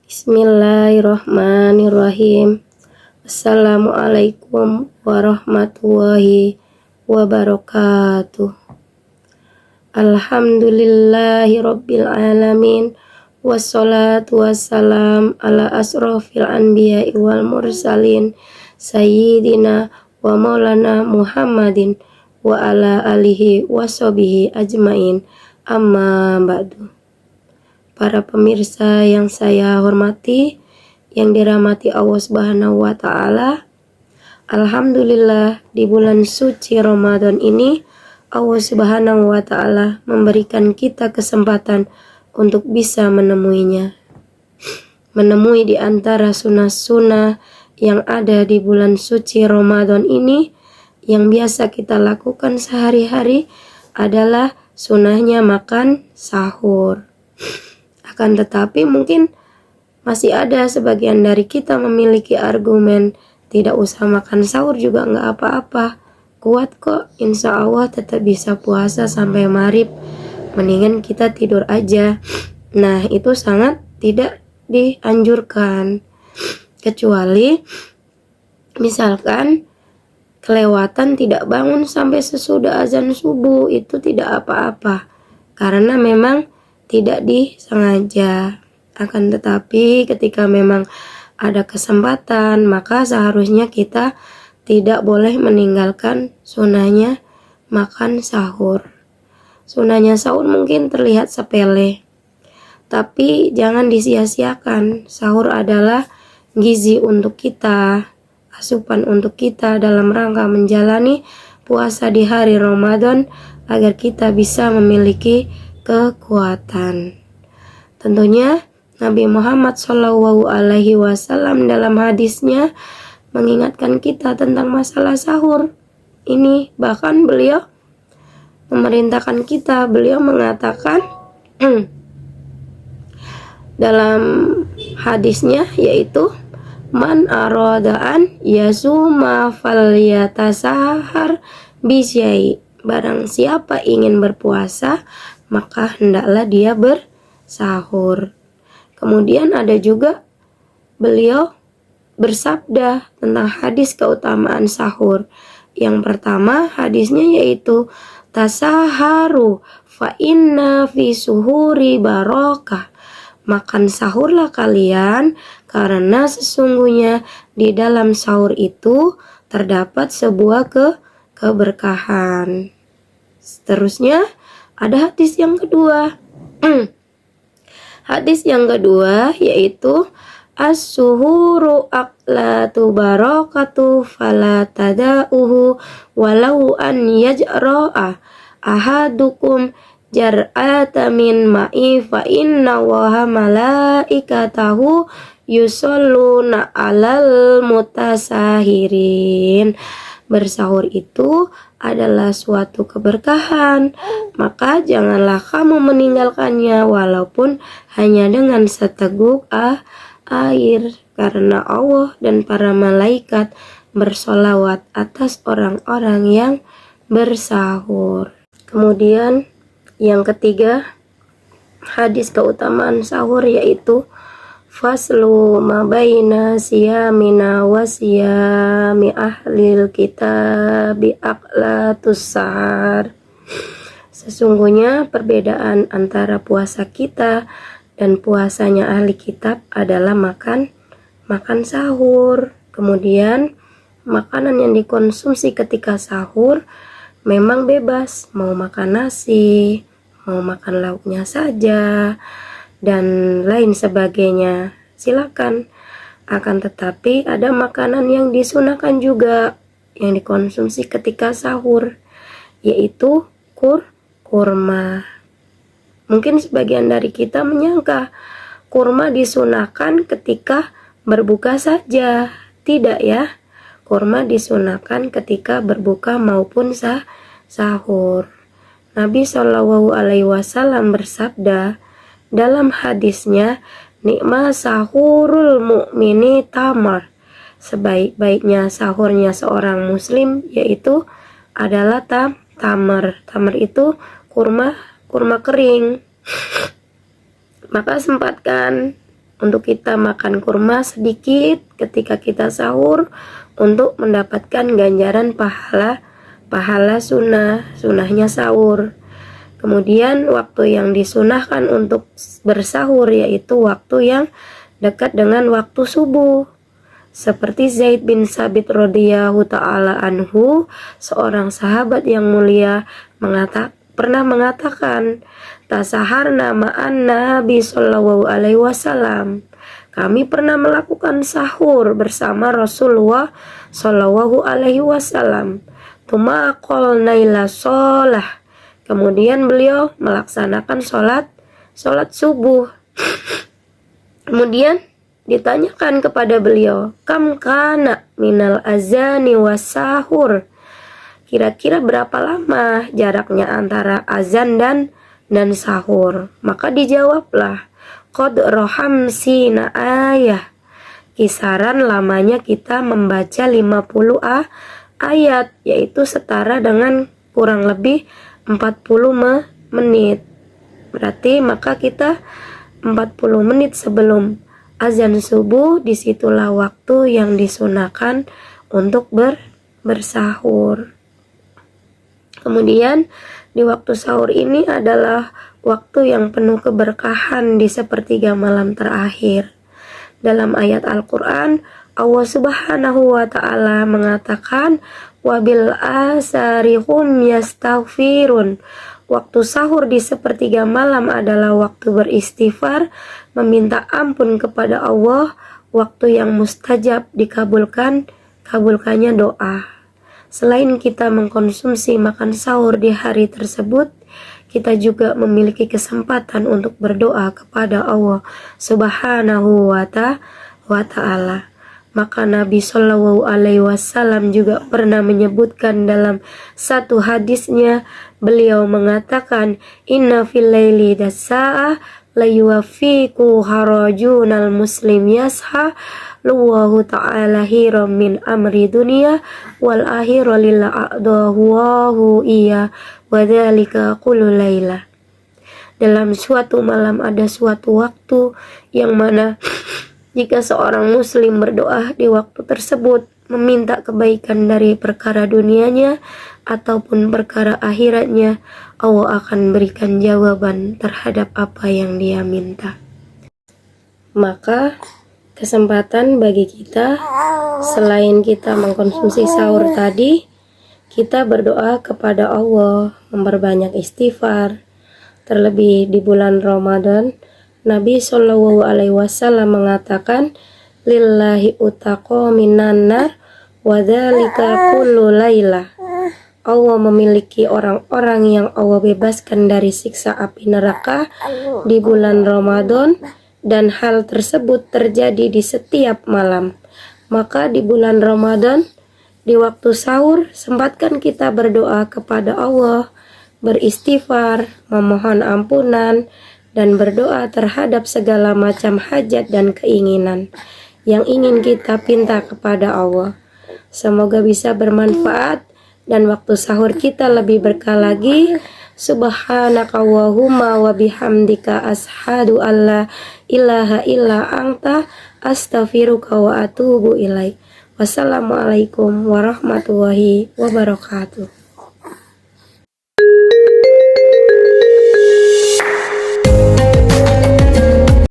Bismillahirrahmanirrahim. Assalamualaikum warahmatullahi wabarakatuh. Alhamdulillahi rabbil alamin. Wassalatu wassalam ala asrofil anbiya'i wal mursalin sayyidina wa maulana Muhammadin wa ala alihi wa sahbihi ajmain. Amma ba'du. Para pemirsa yang saya hormati, yang dirahmati Allah Subhanahu wa taala, alhamdulillah di bulan suci Ramadan ini Allah Subhanahu wa taala memberikan kita kesempatan untuk bisa menemuinya. Menemui di antara sunnah-sunnah yang ada di bulan suci Ramadan ini, yang biasa kita lakukan sehari-hari adalah sunnahnya makan sahur. Akan tetapi mungkin masih ada sebagian dari kita memiliki argumen, tidak usah makan sahur juga nggak apa-apa, kuat kok, insya Allah tetap bisa puasa sampai maghrib, mendingan kita tidur aja. Nah, itu sangat tidak dianjurkan, kecuali misalkan kelewatan tidak bangun sampai sesudah azan subuh, itu tidak apa-apa karena memang tidak disengaja. Akan tetapi ketika memang ada kesempatan, maka seharusnya kita tidak boleh meninggalkan sunnahnya makan sahur. Sunnahnya sahur mungkin terlihat sepele, tapi jangan disia-siakan. Sahur adalah gizi untuk kita, asupan untuk kita dalam rangka menjalani puasa di hari Ramadan agar kita bisa memiliki kekuatan. Tentunya Nabi Muhammad SAW dalam hadisnya mengingatkan kita tentang masalah sahur ini. Bahkan beliau memerintahkan kita, beliau mengatakan dalam hadisnya, yaitu man aradaan yasuma falyatasahar bisyai. Barang siapa ingin berpuasa, maka hendaklah dia bersahur. Kemudian ada juga beliau bersabda tentang hadis keutamaan sahur. Yang pertama hadisnya yaitu tasaharu fa inna fi suhuri barokah. Makan sahurlah kalian karena sesungguhnya di dalam sahur itu terdapat sebuah keberkahan. Seterusnya ada hadis yang kedua. Hadis yang kedua yaitu as-suhuru aqlatu barakatu fala tada'uhu walau an yajra'a ahadukum jar'ata min ma'i fa inna waha malaikatahu yusalluna alal mutasahirin. Bersahur itu adalah suatu keberkahan, maka janganlah kamu meninggalkannya walaupun hanya dengan seteguk air, karena Allah dan para malaikat bersolawat atas orang-orang yang bersahur. Kemudian yang ketiga, hadis keutamaan sahur yaitu faslu mabaina siyamina wa siyami ahlil kitabi aqlatus sahar. Sesungguhnya perbedaan antara puasa kita dan puasanya ahli kitab adalah makan sahur. Kemudian makanan yang dikonsumsi ketika sahur memang bebas, mau makan nasi, mau makan lauknya saja, dan lain sebagainya, silakan. Akan tetapi ada makanan yang disunahkan juga yang dikonsumsi ketika sahur, yaitu kurma. Mungkin sebagian dari kita menyangka kurma disunahkan ketika berbuka saja. Tidak ya, kurma disunahkan ketika berbuka maupun sahur. Nabi SAW bersabda dalam hadisnya, nikma sahurul mu'mini tamar. Sebaik-baiknya sahurnya seorang muslim yaitu adalah tamar. Tamar itu kurma kering. Maka sempatkan untuk kita makan kurma sedikit ketika kita sahur untuk mendapatkan ganjaran pahala sunnahnya sahur. Kemudian waktu yang disunahkan untuk bersahur yaitu waktu yang dekat dengan waktu subuh. Seperti Zaid bin Sabit radhiyallahu ta'ala anhu, seorang sahabat yang mulia pernah mengatakan, tasaharna ma'an Nabi sallallahu alaihi wasallam. Kami pernah melakukan sahur bersama Rasulullah sallallahu alaihi wasallam. Tumaqol naila sholah. Kemudian beliau melaksanakan sholat subuh. Kemudian ditanyakan kepada beliau, kam kana minal azani wasahur. Kira-kira berapa lama jaraknya antara azan dan sahur? Maka dijawablah, qad rohamsina ayah. Kisaran lamanya kita membaca 50 ayat, yaitu setara dengan kurang lebih 40 menit. Berarti maka kita 40 menit sebelum azan subuh, disitulah waktu yang disunahkan untuk bersahur. Kemudian di waktu sahur ini adalah waktu yang penuh keberkahan di sepertiga malam terakhir. Dalam ayat Al-Quran, Allah subhanahu wa ta'ala mengatakan, wabil asarihum yastaghfirun. Waktu sahur di sepertiga malam adalah waktu beristighfar, meminta ampun kepada Allah, waktu yang mustajab kabulkannya doa. Selain kita mengkonsumsi makan sahur di hari tersebut, kita juga memiliki kesempatan untuk berdoa kepada Allah subhanahu wa ta'ala. Maka Nabi Shallallahu Alaihi Wasallam juga pernah menyebutkan dalam satu hadisnya, beliau mengatakan, inna fil laili dasa'ah layuwafiku harajunal muslim yasha luwahu ta'ala hiram min amri dunia wal akhira lilla a'dahuwahu iya wadhalika qulu layla. Dalam suatu malam ada suatu waktu yang mana jika seorang muslim berdoa di waktu tersebut, meminta kebaikan dari perkara dunianya ataupun perkara akhiratnya, Allah akan berikan jawaban terhadap apa yang dia minta. Maka kesempatan bagi kita, selain kita mengkonsumsi sahur tadi, kita berdoa kepada Allah, memperbanyak istighfar. Terlebih di bulan Ramadan, Nabi Shallallahu Alaihi Wasallam mengatakan, lillahi utaqo minan nar wadzalika kullu lailah. Allah memiliki orang-orang yang Allah bebaskan dari siksa api neraka di bulan Ramadan, dan hal tersebut terjadi di setiap malam. Maka di bulan Ramadan, di waktu sahur, sempatkan kita berdoa kepada Allah, beristighfar, memohon ampunan, dan berdoa terhadap segala macam hajat dan keinginan yang ingin kita pinta kepada Allah. Semoga bisa bermanfaat dan waktu sahur kita lebih berkah lagi. Subhanaka Allahumma wa bihamdika ashhadu alla ilaha illa anta astaghfiruka wa atubu ilaik. Wassalamualaikum warahmatullahi wabarakatuh.